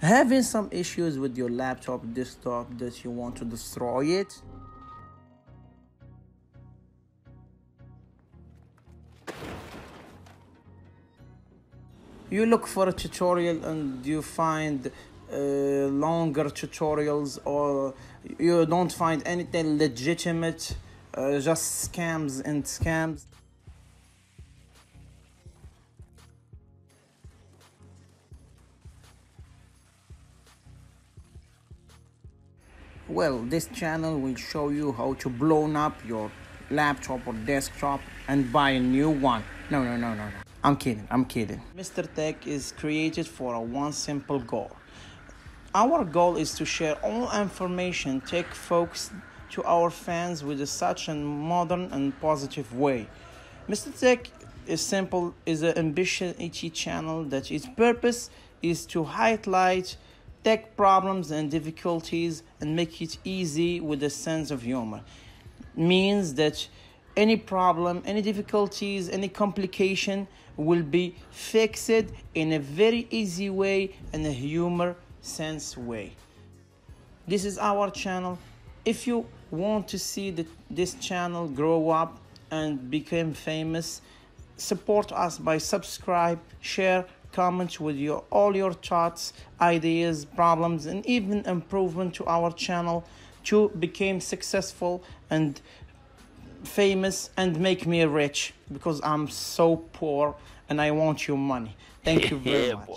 Having some issues with your laptop, desktop that you want to destroy it? You look for a tutorial and you find longer tutorials, or you don't find anything legitimate, just scams and scams. Well, this channel will show you how to blow up your laptop or desktop and buy a new one. No. I'm kidding. Mr. Tech is created for one simple goal. Our goal is to share all information tech folks to our fans with such a modern and positive way. Mr. Tech is simple, is an ambitious ET channel that its purpose is to highlight tech problems and difficulties and make it easy with a sense of humor. Means that any problem, any difficulties, any complication will be fixed in a very easy way and a humor sense way. This is our channel. If you want to see this channel grow up and become famous, support us by subscribe, share, comment with all your thoughts, ideas, problems, and even improvement to our channel to become successful and famous and make me rich, because I'm so poor and I want your money. Thank you very much.